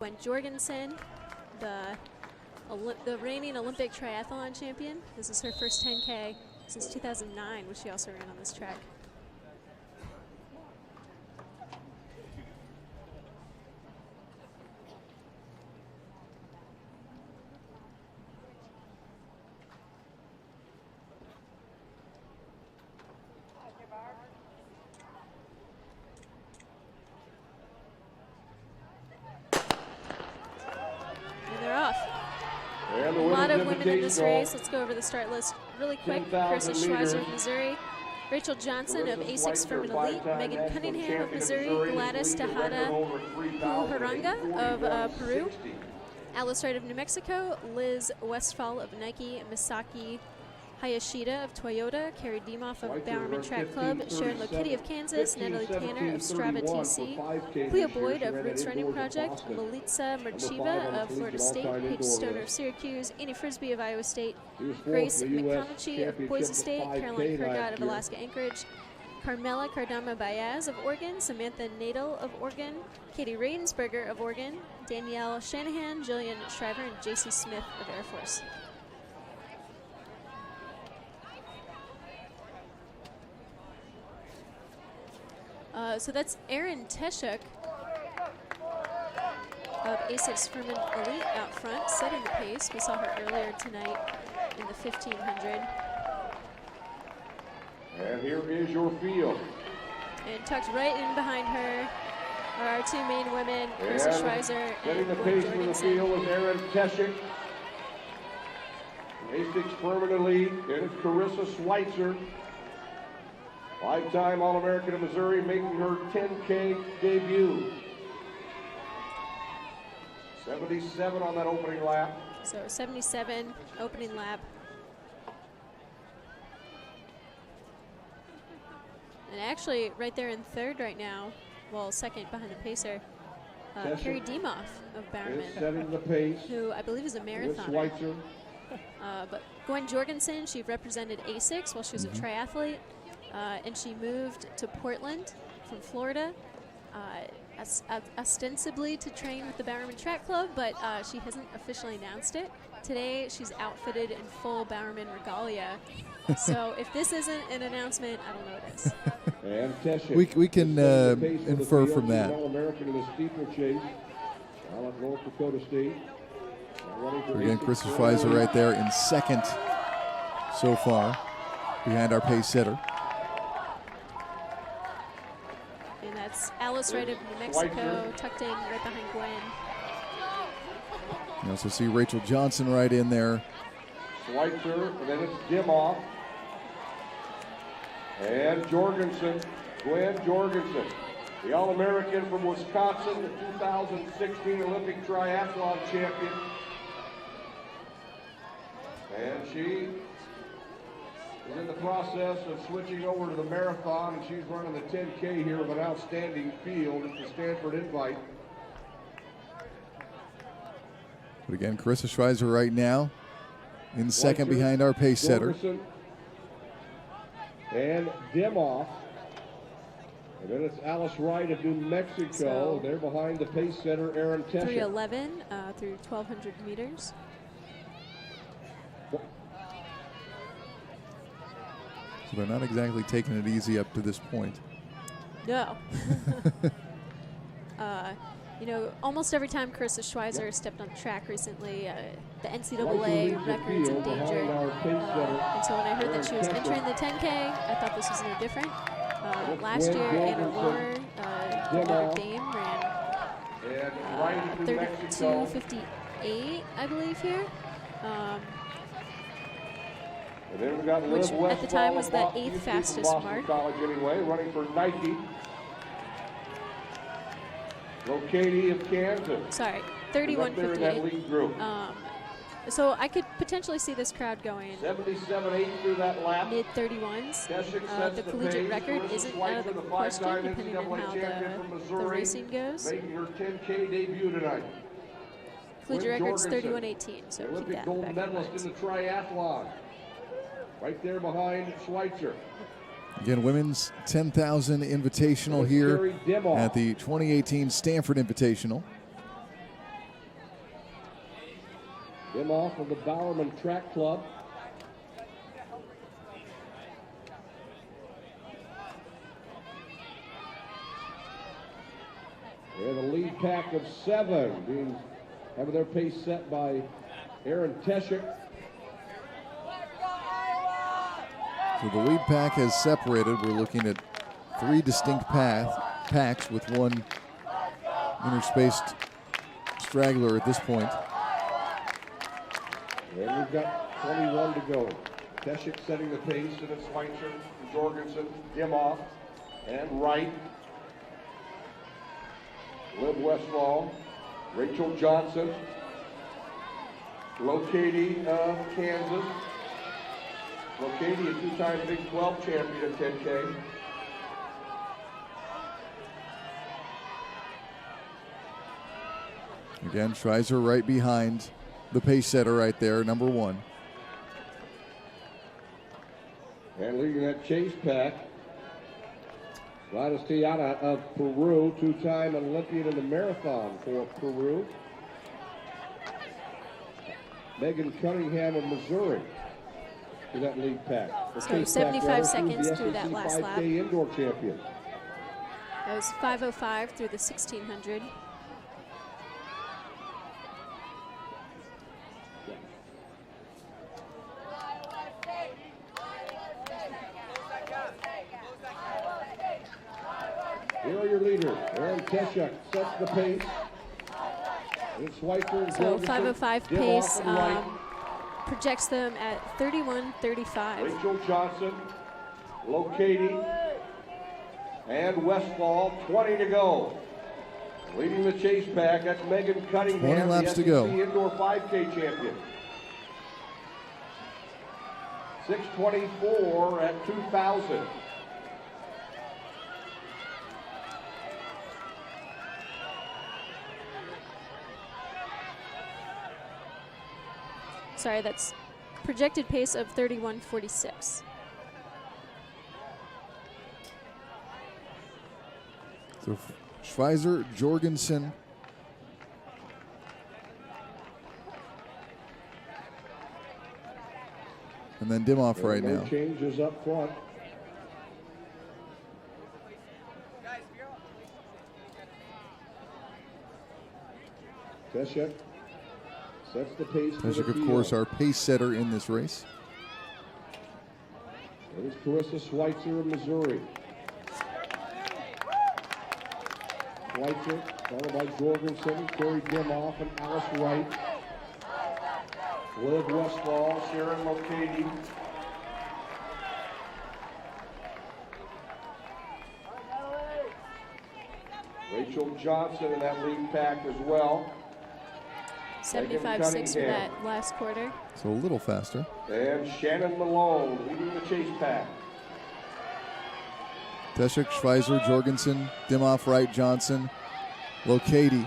Gwen Jorgensen, the reigning Olympic triathlon champion. This is her first 10K since 2009, which she also ran on this track. A lot of women in this race. Let's go over the start list really quick. Karissa Schweizer of Missouri, Rachel Johnson of A6 Furman Elite, Megan Cunningham of Missouri, Gladys Tejada Pujaranga of Peru, Alice Wright of New Mexico, Liz Westphal of Nike, Misaki Hayashida of Toyota, Carrie Dimoff of Bowerman Track Club, Sharon Lokitty of Kansas, Natalie Tanner of Strava TC, Cleo Boyd of Roots Running Project, Melitza Merchiva of Florida State, Paige Stoner of Syracuse, Annie Frisbee of Iowa State, Grace McConaughey of Boise State, Caroline Kurgat of Alaska Anchorage, Carmela Cardama Baez of Oregon, Samantha Nadel of Oregon, Katie Ravensberger of Oregon, Danielle Shanahan, Jillian Shriver, and JC Smith of Air Force. So that's Erin Teshuk of A6 Furman Elite out front, setting the pace. We saw her earlier tonight in the 1500. And here is your field. And tucked right in behind her are our two main women, Karissa Schweizer and the Gwen pace for the Jorgensen. field is Erin Teshuk. A6 Furman Elite, and it's Karissa Schweizer. Five-time All-American of Missouri, making her 10K debut. 77 on that opening lap. So 77 opening lap. And actually right there in third right now, well, second behind the pacer, Carrie Dimoff of Bowerman, setting the pace, who I believe is a marathoner. But Gwen Jorgensen, she represented A6 while she was a triathlete. And she moved to Portland from Florida, ostensibly to train with the Bowerman Track Club, but she hasn't officially announced it. Today, she's outfitted in full Bowerman regalia. So if this isn't an announcement, I don't know what is. We can infer from that. Again, Karissa Schweizer right there in second so far, behind our pace setter. That's Alice Wright of New Mexico, tucked in right behind Gwen. You also see Rachel Johnson right in there. Schweizer, and then it's Dimoff. And Jorgensen, Gwen Jorgensen, the All-American from Wisconsin, the 2016 Olympic triathlon champion. And she is in the process of switching over to the marathon, and she's running the 10K here with an outstanding field at the Stanford Invite. But again, Karissa Schweizer right now in second behind our pace setter. And Dimoff. And then it's Alice Wright of New Mexico. So they're behind the pace setter, Erin Teshuk. 3:11 through 1,200 meters. So they're not exactly taking it easy up to this point. No. You know, almost every time Karissa Schweizer stepped on the track recently, the NCAA records endangered. And so when I heard that she was entering the 10K, I thought this was no different. Last year, Anna Moore, Notre Dame, ran 32:58, I believe, here. Which at the time was the 8th fastest mark. College anyway, running for Nike. Lokitty of Kansas. Sorry, 31:58. So I could potentially see this crowd going 77.8 through that lap. Mid-31s. The collegiate record isn't out of the question, depending on how the racing goes. Making her 10K debut tonight. Collegiate record's 31:18, so keep Olympic that gold back medalist in the triathlon. Right there behind Schweizer. Again, women's 10,000 invitational here at the 2018 Stanford Invitational. Dimoff of the Bowerman Track Club. We have a lead pack of 7 having their pace set by Aaron Teschik. So the lead pack has separated. We're looking at 3 distinct packs with one interspaced straggler at this point. And we've got 21 to go. Teschik setting the pace, and it's Schweizer, Jorgensen, Dimoff, and Wright. Liv Westfall, Rachel Johnson, Lokady of Kansas. Lokady, a 2-time Big 12 champion of 10K. Again, Schweizer right behind the pace setter right there, number 1. And leading that chase pack, Gladys Tiana of Peru, 2-time Olympian in the marathon for Peru. Megan Cunningham of Missouri to that lead pack. So 75 seconds through that last lap. 5K indoor champion. That was 5:05 through the 1600. Here are your leaders. Aaron Teschik sets the pace. It's Schweizer, so 5:05 pace projects them at 31:35. Rachel Johnson, Lokady, and Westfall, 20 to go. Leading the chase pack, that's Megan Cunningham, 20 laps the to go. SEC indoor 5K champion. 6:24 at 2,000. Sorry, that's projected pace of 31:46. So Schweizer, Jorgensen, and then Dimoff right now. Changes up front. Teschik sets the pace. Teschik, of course, our pace setter in this race. There's Karissa Schweizer of Missouri. Schweizer, followed by Jorgensen, Carrie Dimoff, and Alice Wright. Liv Westfall, Sharon Lokady. Rachel Johnson in that lead pack as well. 75.6 for that last quarter. So a little faster. And Shannon Malone leading the chase pack. Teschik, Schweizer, Jorgensen, Dimoff, Wright, Johnson, Lokady,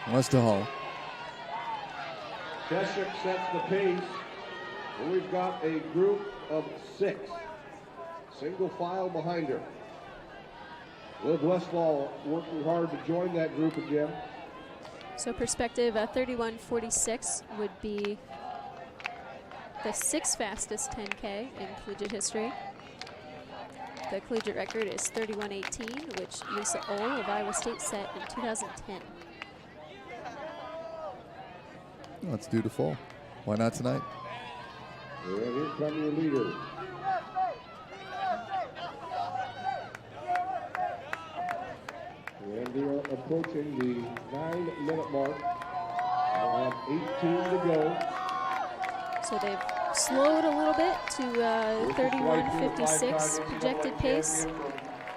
Westerhall. Teschik sets the pace. And we've got a group of 6. Single file behind her. Liv Westfall working hard to join that group again. So perspective, 31:46 would be the 6th fastest 10K in collegiate history. The collegiate record is 31:18, which Lisa Ohl of Iowa State set in 2010. Let's do the full. Why not tonight? And here come your leaders. And we are approaching the 9-minute mark. We'll have 18 to go. So they've slowed a little bit to 31:56 projected pace.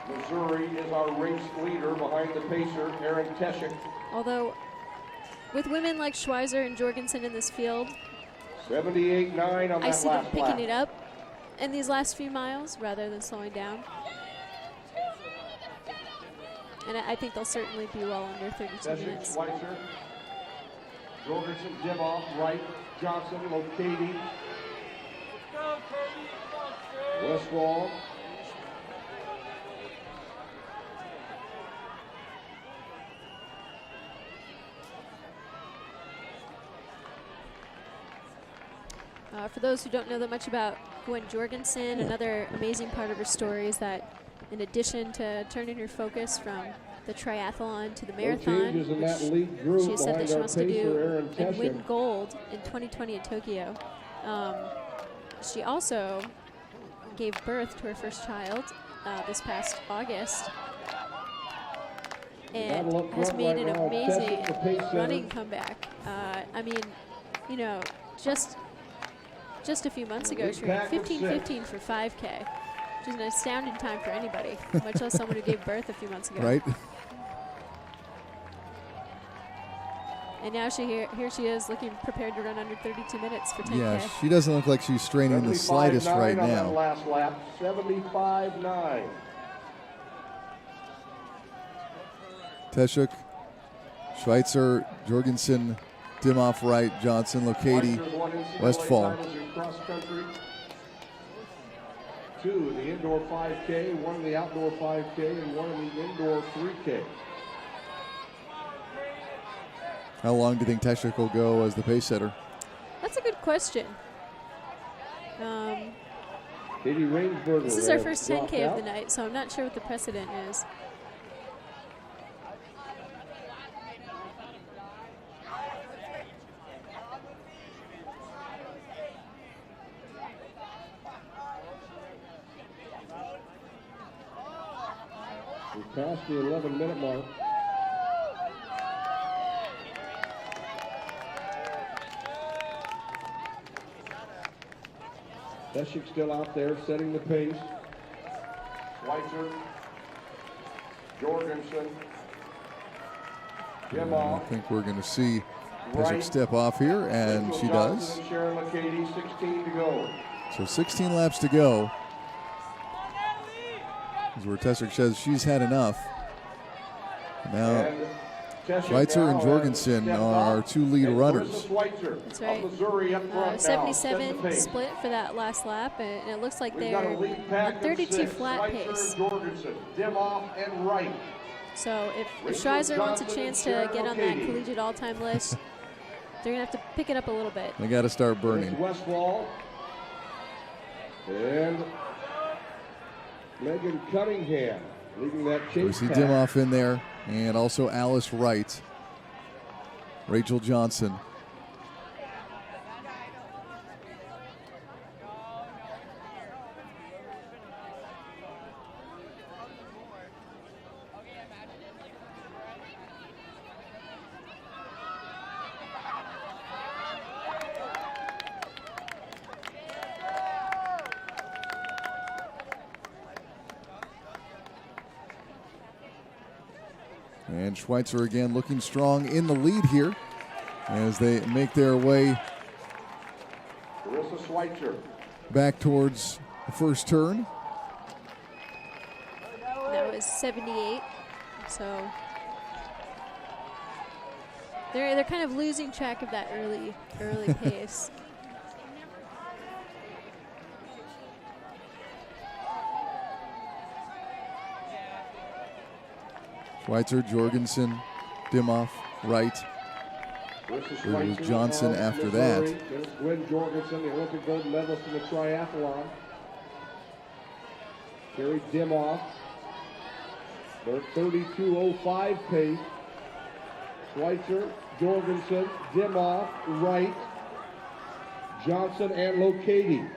Missouri is our race leader behind the pacer, Aaron Teschik. Although, with women like Schweizer and Jorgensen in this field, 78.9 on that I see them last picking lap. it up in these last few miles rather than slowing down. And I think they'll certainly be well under 32 Teschik, minutes. Schweizer, Jorgensen, Dimoff, Wright, Johnson, Lokady, Westfall. For those who don't know that much about Gwen Jorgensen, another amazing part of her story is that in addition to turning her focus from the triathlon to the marathon, which she said that she wants to do and win gold in 2020 in Tokyo, she also gave birth to her first child this past August and has made an amazing running comeback. I mean, you know, just a few months ago, she ran 15:15 for 5K, which is an astounding time for anybody, much less someone who gave birth a few months ago. Right. And now here she is looking prepared to run under 32 minutes for 10K. Yeah, she doesn't look like she's straining the slightest right now. On that last lap, 75.9. Teshuk, Schweizer, Jorgensen, Dimoff right, Johnson, Locati, Westfall. Two in the indoor 5K, one in the outdoor 5K, and one in the indoor 3K. How long do you think Teshuk will go as the pace setter? That's a good question. Katie Rainsberger This is our first 10K of the night, so I'm not sure what the precedent is. We passed the 11-minute mark. Teshuk still out there setting the pace. Schweizer, Jorgensen, Dimoff. I think we're going to see Teshuk step off here, and she does. Sharon Locati, 16 to go. So 16 laps to go. This is where Teshuk says she's had enough. Now, Schweizer and Jorgensen are our two lead runners. That's right. 77 split for that last lap, and it looks like they're on 32 flat pace. So if Schweizer wants a chance to get on that collegiate all-time list, they're going to have to pick it up a little bit. They got to start burning. Westfall and Megan Cunningham leading that chase. We see Dimoff in there, and also Alice Wright, Rachel Johnson. And Schweizer again looking strong in the lead here as they make their way Karissa Schweizer back towards the first turn. That was 78, so they're kind of losing track of that early pace. Schweizer, Jorgensen, Dimoff, Wright. It was Johnson after that. Gwen Jorgensen, the Olympic gold medalist in the triathlon. Carrie Dimoff, their 32:05 pace. Schweizer, Jorgensen, Dimoff, Wright, Johnson, and Locati.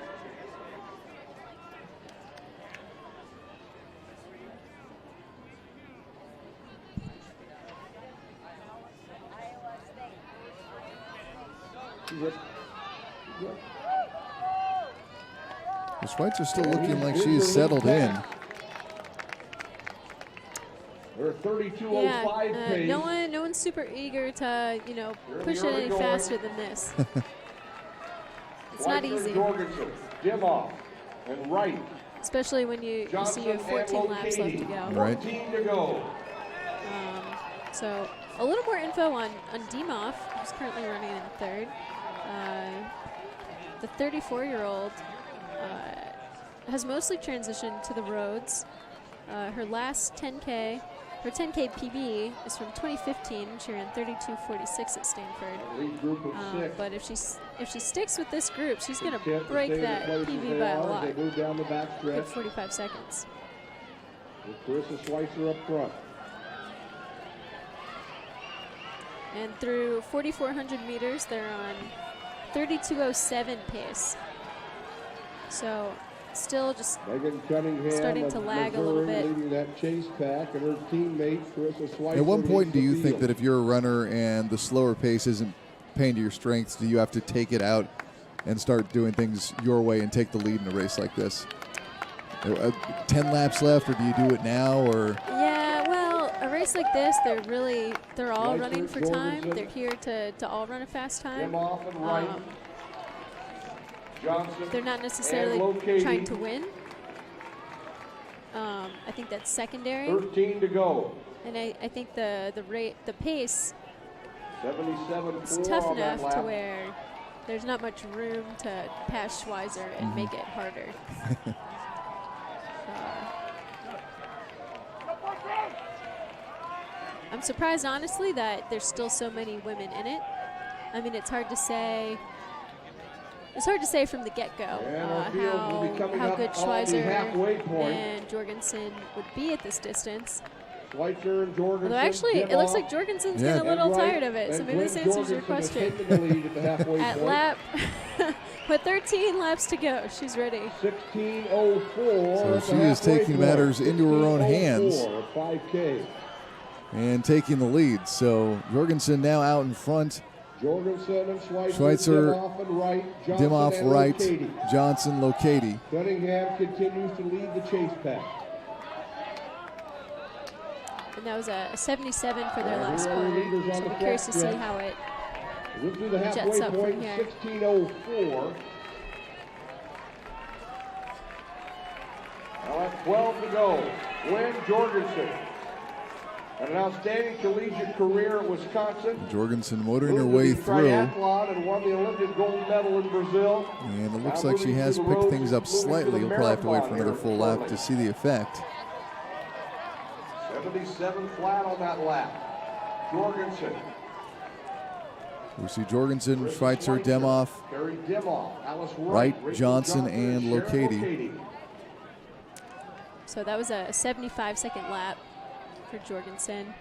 The Schweizer's still looking like she's settled in. They're 32:05 pace. No one's super eager to, push it any faster than this. It's not easy. Jorgensen, Dimoff, and Wright. Especially when you see you have 14 laps left to go. Right. 14 to go. So a little more info on Dimoff, who's currently running in third. The 34-year-old has mostly transitioned to the roads. Her last 10K Her 10K PB is from 2015. She ran 32:46 at Stanford. Lead group of 6. But if she sticks with this group, she's going to break that PB by a lot. They move down the back stretch. 45 seconds. With Karissa Schweizer up front. And through 4,400 meters, they're on 32:07 pace. So still just starting to lag a little bit. Leading that chase pack, and her teammate Karissa Schweizer. At what point do you think that if you're a runner and the slower pace isn't paying to your strengths, do you have to take it out and start doing things your way and take the lead in a race like this? 10 laps left, or do you do it now? Or yeah, well, a race like this, they're all running for time. They're here to all run a fast time. They're not necessarily trying to win. I think that's secondary. 13 to go. And I think the pace 77 is tough enough to where there's not much room to pass Schweizer and make it harder. I'm surprised, honestly, that there's still so many women in it. I mean, it's hard to say. It's hard to say from the get-go how good Schweizer and Jorgensen would be at this distance. Schweizer and Jorgensen. Although actually, it looks like Jorgensen's getting a little tired of it, so maybe this answers your question. At lap, with 13 laps to go, she's ready. 16:04. So she is taking matters into her own hands 5K. and taking the lead. So Jorgensen now out in front. Jorgensen and Schweizer, Dimoff right, Johnson, Locati. Cunningham continues to lead the chase pack. And that was a 77 for their last quarter. So we're curious to see how it jets up from here. 16:04. Now at 12 to go, Gwen Jorgensen. An outstanding collegiate career at Wisconsin. Jorgensen motoring her way through. Triathlon and won the Olympic gold medal in Brazil. And it looks like she has picked things up slightly. You'll probably have to wait for another full lap to see the effect. 77 flat on that lap. Jorgensen. We see Jorgensen, Schweizer, Dimoff, Carrie Dimoff, Alice Wright, Johnson, and Locati. So that was a 75-second lap for Jorgensen.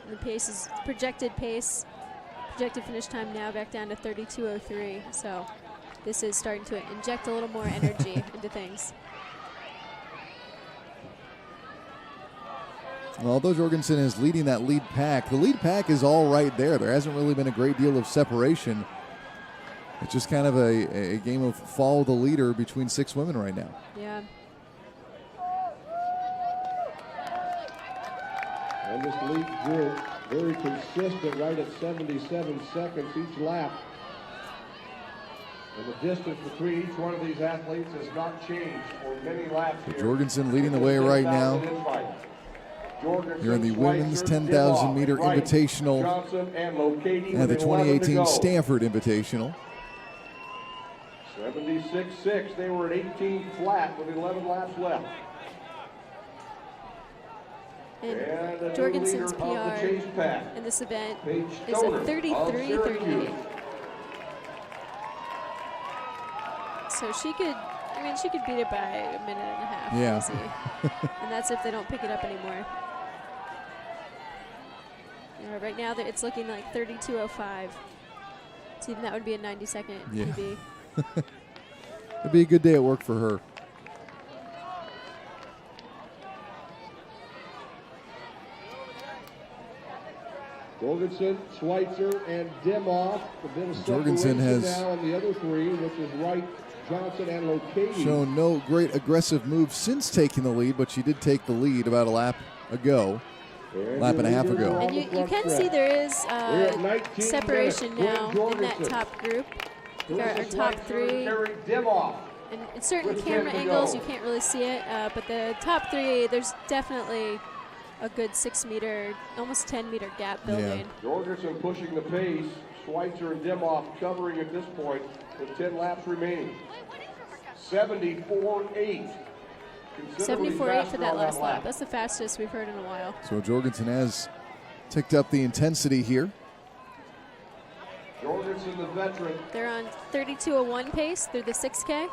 The pace is projected finish time now back down to 32:03. So this is starting to inject a little more energy into things. Well, although Jorgensen is leading that lead pack, the lead pack is all right there. There hasn't really been a great deal of separation. It's just kind of a game of follow the leader between 6 women right now. Yeah. And this lead group, very consistent, right at 77 seconds each lap. And the distance between each one of these athletes has not changed for many laps here. Jorgensen leading the way right now. Here in the women's 10,000 meter invitational and the 2018 Stanford Invitational. 76.6, they were at 18 flat with 11 laps left. And Jorgensen's PR in this event is a 33:38. So she could beat it by a minute and a half. Yeah. Easy. And that's if they don't pick it up anymore. Right now it's looking like 32:05. So even that would be a 90-second PB. It'd be a good day at work for her. Jorgensen, Schweizer, and Dimoff. Jorgensen has now on the other 3, which is Wright, Johnson, and Locati. Shown no great aggressive move since taking the lead, but she did take the lead about a lap ago. Lap and a half ago. And you can see there is separation now in that top group. Our top 3. And in certain camera angles, you can't really see it, but the top 3, there's definitely a good 6 meter, almost 10 meter gap building. Yeah. Jorgensen pushing the pace. Schweizer and Dimoff covering at this point with 10 laps remaining. 74.8. 74.8 for that last lap. That's the fastest we've heard in a while. So Jorgensen has ticked up the intensity here. Jorgensen, the veteran. They're on 32:01 pace through the 6K.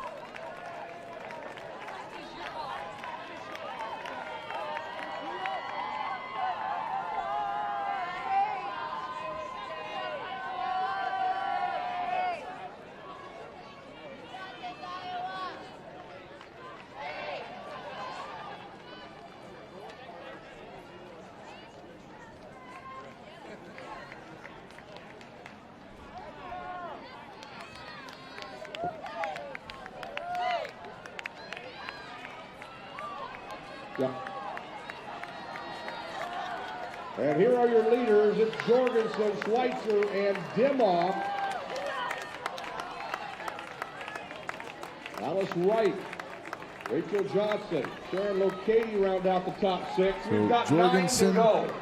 Yeah. And here are your leaders. It's Jorgensen, Schweizer, and Dimoff. Alice Wright, Rachel Johnson, Sharon Lokady round out the top 6. So We've got Jorgensen, 9 to go.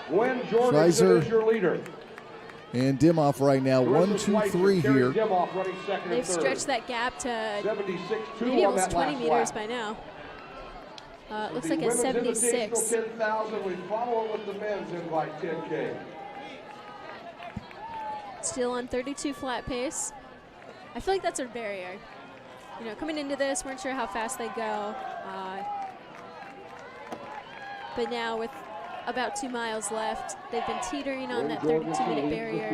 Gwen Jorgensen Schweizer, is your leader. And Dimoff right now, 1, 2, 3 here. Dimoff running second They've and third. stretched that gap to 76.2 maybe on almost that 20 last meters lap. by now. Looks The like a women's 76. invitational 10,000. We follow it with the men's invite 10K. Still on 32 flat pace. I feel like that's our barrier. You know, coming into this, weren't sure how fast they go. But now with about 2 miles left, they've been teetering on that 32-minute barrier.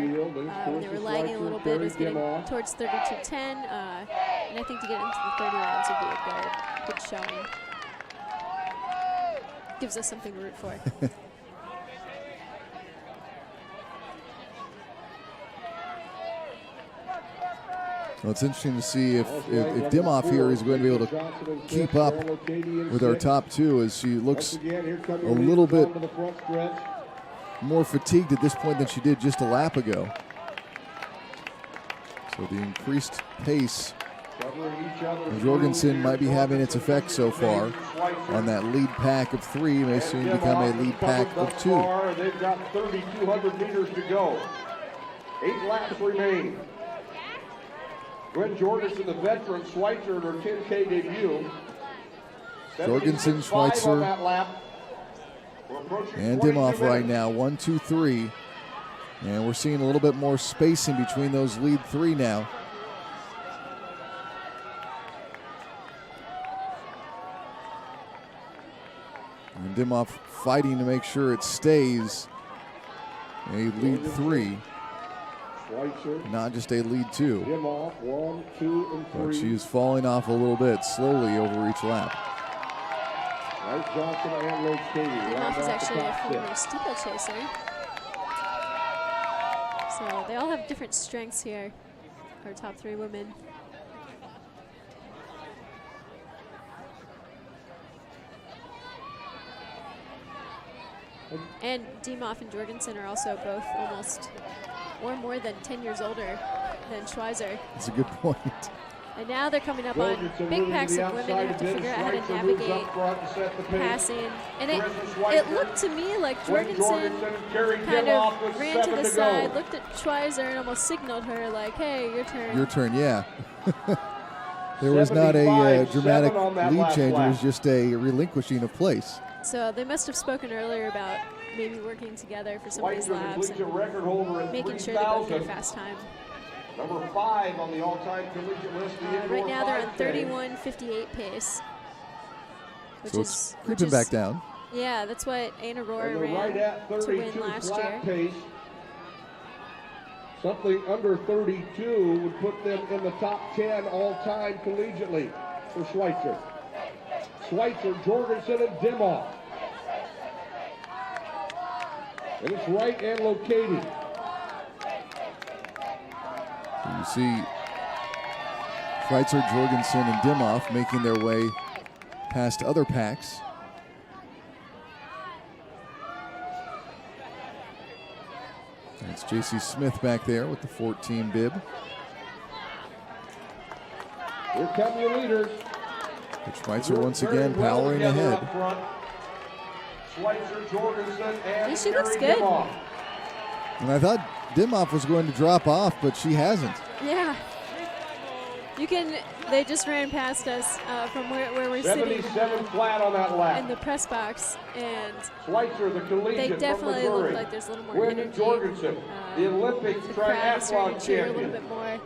When they were lagging a little bit, it was getting towards 32:10. And I think to get into the 30 rounds would be a good showing. Gives us something to root for. Well, it's interesting to see if Dimoff here is going to be able to keep up with our top 2, as she looks a little bit more fatigued at this point than she did just a lap ago. So the increased pace of Jorgensen might be having its effect so far on that lead pack of 3. May soon become a lead pack of 2. They've got 3,200 meters to go. 8 laps remain. Gwen Jorgensen, the veteran, Schweizer in her 10K debut. Jorgensen, Schweizer, and Dimoff right now, 1, 2, 3. And we're seeing a little bit more spacing between those lead 3 now. And Dimoff fighting to make sure it stays a lead 3. Not just a lead 2. Dimoff, 1, 2, and 3. But she is falling off a little bit slowly over each lap. Wright, Johnson, and Lokady. Dimoff is actually a former steeplechaser. So they all have different strengths here, our top 3 women. And Dimoff and Jorgensen are also both almost or more than 10 years older than Schweizer. That's a good point. And now they're coming up on big packs of women who have to figure out how to navigate passing. And it looked to me like Jorgensen kind of ran to the side, looked at Schweizer, and almost signaled her like, hey, your turn. Your turn, yeah. There was not a dramatic lead change. It was just a relinquishing of place. So they must have spoken earlier about maybe working together for some of these laps and making sure they both get a fast time. Number 5 on the all-time collegiate list. Right now they're on 31:58 pace. So it's creeping back down. Yeah, that's what Anna Rohrer ran to win last year. Pace. Something under 32 would put them in the top 10 all-time collegiately for Schweizer. Schweizer, Jorgensen, and Dimoff. And it's Wright and Lokady. You see Schweizer, Jorgensen, and Dimoff making their way past other packs. And it's J.C. Smith back there with the 14 bib. Here come your leaders. But Schweizer once again powering ahead. Schweizer, Jorgensen, and she looks Carrie good. Dimoff. And I thought Dimoff was going to drop off, but she hasn't. Yeah. They just ran past us from where we're 77 sitting flat on that lap. in the press box, and Schweizer, the collegiate they definitely from look Missouri. like there's a little more Gwen energy. Jorgensen, the Olympic The crowd is starting triathlon to cheer a little champion. bit more.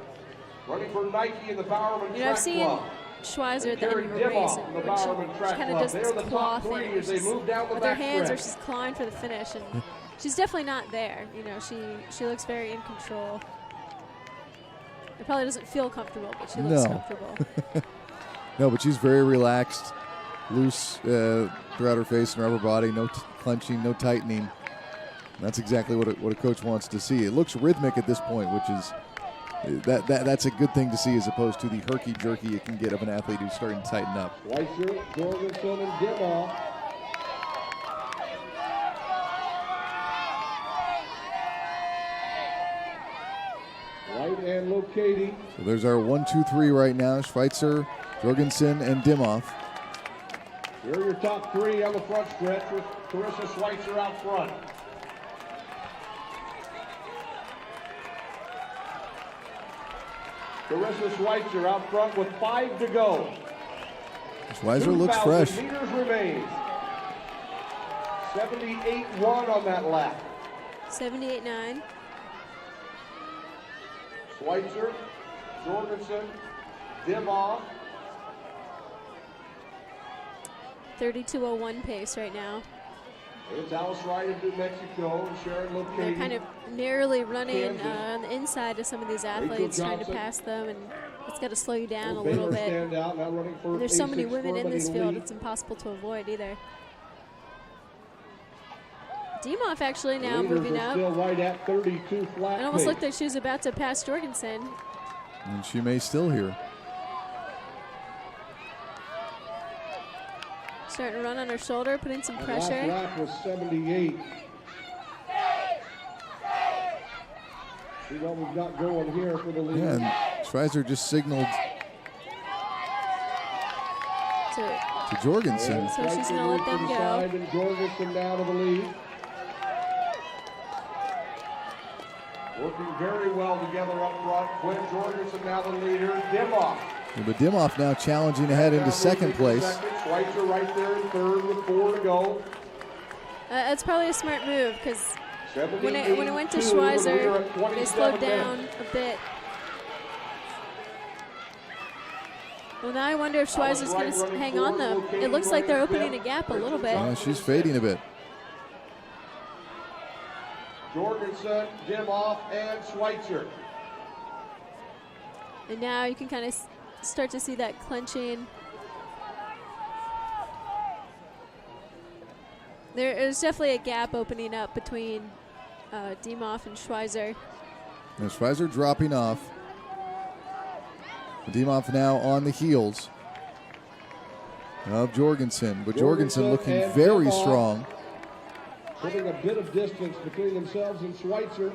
Running for Nike in the Bowerman I've Track seen Club. Schweizer at the Carrie end of a race, Dimoff in the and Bowerman she Track kind of Club. does They're this the claw top three thing as they move down the with her back hands, or stretch. she's clawing for the finish, and she's definitely not there. You know, she looks very in control. It probably doesn't feel comfortable, but she looks comfortable. No, but she's very relaxed, loose throughout her face and rubber body, no clenching, no tightening. That's exactly what a coach wants to see. It looks rhythmic at this point, which is that's a good thing to see, as opposed to the herky-jerky you can get of an athlete who's starting to tighten up. Schweizer, Jorgensen, and Dimoff. Right and locating. So there's our 1, 2, 3 right now. Schweizer, Jorgensen, and Dimoff. Here are your top three on the front stretch with Karissa Schweizer out front. Karissa Schweizer out front with 5 to go. Schweizer looks fresh. 2,000 meters remains. 78.1 on that lap. 78.9. Schweizer, Jorgensen, Dimoff. 32:01 pace right now. It's Alice Wright of New Mexico and Sharon They're Lopez. kind of narrowly running Kansas. on the inside of some of these athletes, trying to Johnson. pass them, and it's got to slow you down a little bit. Stand out, now running for And there's so many A6 women in this field, lead. it's impossible to avoid either. Dimoff actually now Leaders moving are up. still right at 32 flat It almost pace. looked like she was about to pass Jorgensen. And she may still here. Starting to run on her shoulder, putting some That pressure. last lap was 78. See what we've got going here for the lead. Yeah, and Schweizer just signaled to Jorgensen. So she's going to let them go. And Jorgensen down to the lead. Working very well together up front. Gwen Jorgensen now the leader. Dimoff. Yeah, but Dimoff now challenging ahead into second place. Schweizer right there in third with 4 to go. That's probably a smart move, because when it went to Schweizer, they slowed down a bit. Well, now I wonder if Schweizer's going to hang on, though. It looks like they're opening a gap a little bit. Yeah, she's fading a bit. Jorgensen, Dimoff, and Schweizer. And now you can kind of start to see that clenching. There's definitely a gap opening up between Dimoff and Schweizer. And Schweizer dropping off. Dimoff now on the heels of Jorgensen. But Jorgensen looking very strong. Putting a bit of distance between themselves and Schweizer.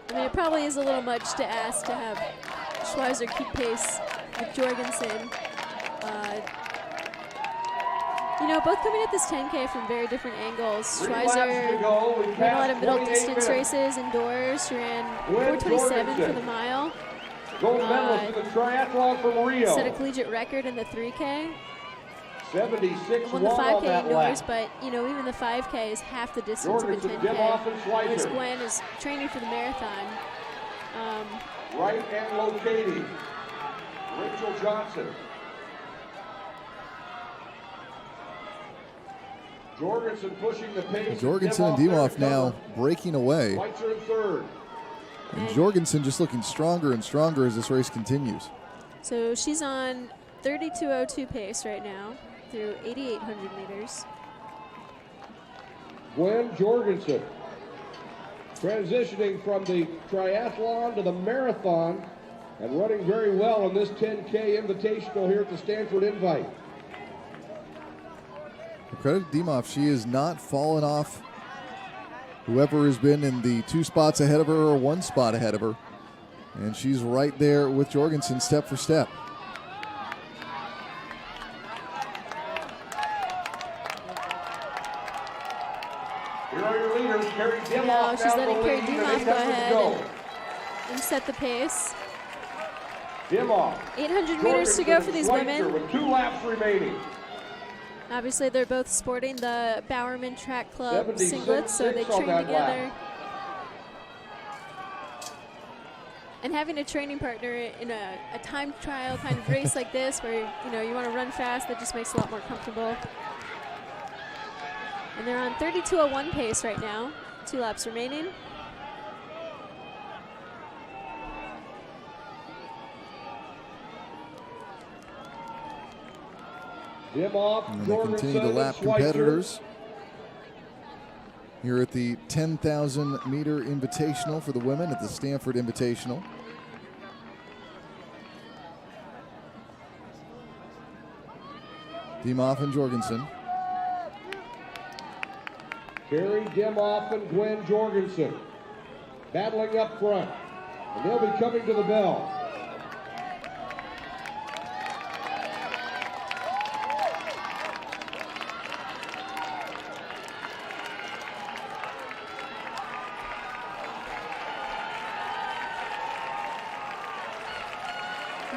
I mean, it probably is a little much to ask to have Schweizer keep pace with Jorgensen. You know, both coming at this 10K from very different angles. Schweizer ran a lot of middle distance races indoors. She ran 4:27 for the mile. Gold medalist in the triathlon from Rio. Set a collegiate record in the 3K. 76 Won the on 5K that indoors, lap. but you know, even the 5K is half the distance of a Jorgensen, 10K. Dimoff, and Whereas Schweizer. Gwen is training for the marathon. Right and locating. Rachel Johnson. Jorgensen pushing the pace. Jorgensen and Dimoff now breaking away. Schweizer in third. And Jorgensen just looking stronger and stronger as this race continues. So she's on 32:02 pace right now through 8,800 meters. Gwen Jorgensen transitioning from the triathlon to the marathon and running very well in this 10K Invitational here at the Stanford Invite. Credit to Dimoff, she has not fallen off whoever has been in the 2 spots ahead of her or 1 spot ahead of her. And she's right there with Jorgensen step for step. Here are your leaders. Carrie Dimoff. Now she's letting the Carrie lead, Dimoff go 800 to ahead go. and set the pace. Dimoff. 800 meters to go for these Schweizer women. with 2 laps remaining. Obviously, they're both sporting the Bowerman Track Club singlets, so they 76 on train that together. lap. And having a training partner in a time trial kind of race like this, where you want to run fast, that just makes it a lot more comfortable. And they're on 32:01 pace right now. 2 laps remaining. Dimoff, And they Jorgensen, continue to lap and Schweizer. competitors here at the 10,000 meter invitational for the women at the Stanford Invitational. Dimoff and Jorgensen. Carrie Dimoff and Gwen Jorgensen battling up front. And they'll be coming to the bell.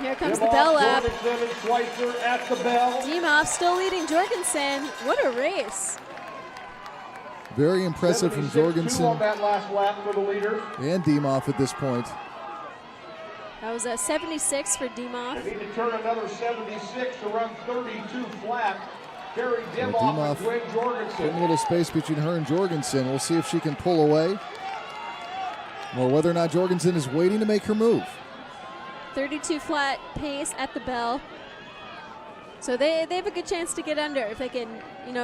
Here comes the bell lap. Jorgensen and Schweizer at the bell. Dimoff still leading Jorgensen. What a race. Very impressive from 76.2 Jorgensen on that last lap for the leaders. and Dimoff at this point. That was a 76 for Dimoff. They need to turn another 76 to run 32 flat. Carrie Dimoff, Dimoff and Gwen Putting Jorgensen. a little space between her and Jorgensen. We'll see if she can pull away, or whether or not Jorgensen is waiting to make her move. 32 flat pace at the bell. So they have a good chance to get under if they can,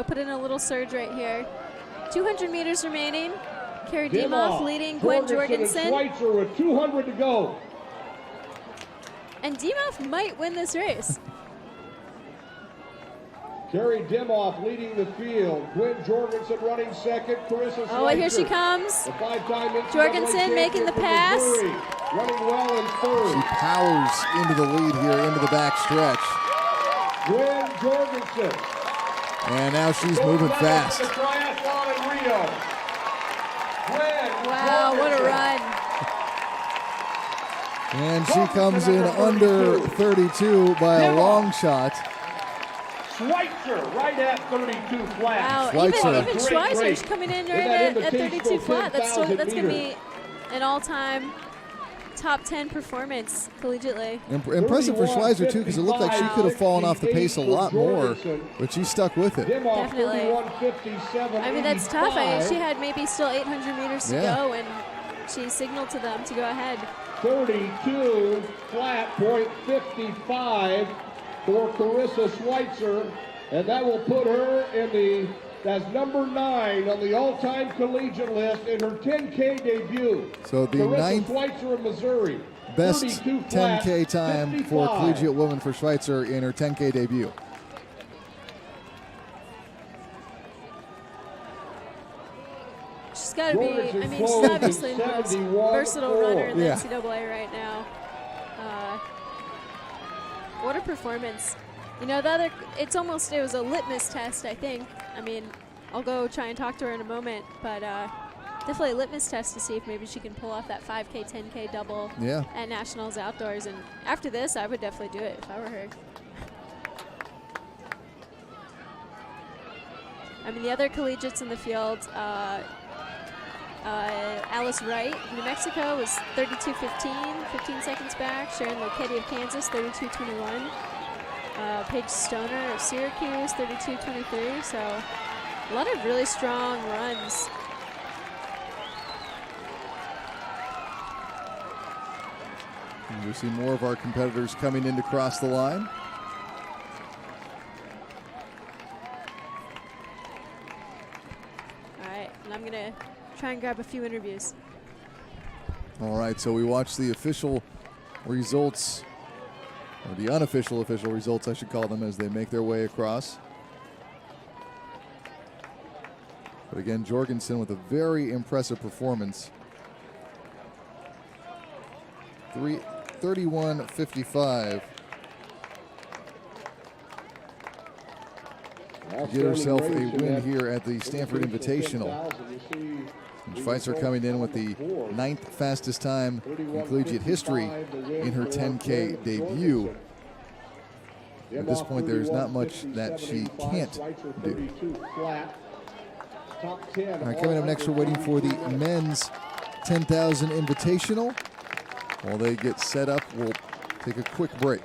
put in a little surge right here. 200 meters remaining. Carrie Dimoff leading Gwen Jorgensen. And Schweizer with 200 to go. And Dimoff might win this race. Carrie Dimoff leading the field. Gwen Jorgensen running second. Karissa Oh, here she comes. The 5-time NCAA Jorgensen making the champion from pass. Missouri, running well in third. She powers into the lead here, into the back stretch. Gwen Jorgensen. And now she's Gold moving medal fast. for the triathlon in Rio. Gwen Wow, what a Jorgensen. run. And she comes in under 32 by a long shot. Schweizer right at 32 flat. Wow, Schweizer. even Schweizer's coming in right at 32 flat. That's going to be an all-time top 10 performance collegiately. Impressive for Schweizer, too, because it looked like she could have fallen off the pace a lot more, but she stuck with it. Definitely. I mean, that's tough. She had maybe still 800 meters to go, and she signaled to them to go ahead. 32 flat, .55 for Karissa Schweizer, and that will put her as number 9 on the all-time collegiate list in her 10K debut. So the Karissa ninth Schweizer of Missouri, best 32 flat, 10K time 55. for collegiate woman for Schweizer in her 10K debut. She's got to be, I mean, she's obviously the most versatile runner in the NCAA right now. What a performance. You know, it was a litmus test, I think. I mean, I'll go try and talk to her in a moment, but definitely a litmus test to see if maybe she can pull off that 5K, 10K double at Nationals Outdoors. And after this, I would definitely do it if I were her. I mean, the other collegiates in the field, Alice Wright, New Mexico, was 32.15, 15 seconds back. Sharon Lokedi of Kansas, 32.21. Paige Stoner of Syracuse, 32.23. So a lot of really strong runs. And we see more of our competitors coming in to cross the line. All right, and I'm going to try and grab a few interviews. All right, so we watch the official results, or the unofficial official results, I should call them, as they make their way across. But again, Jorgensen with a very impressive performance. 31.55. to get herself a win here at the Stanford Invitational. And Schweizer coming in with the 9th fastest time in collegiate history in her 10K debut. At this point, there's not much that she can't do. All right, coming up next, we're waiting for the men's 10,000 Invitational. While they get set up, we'll take a quick break.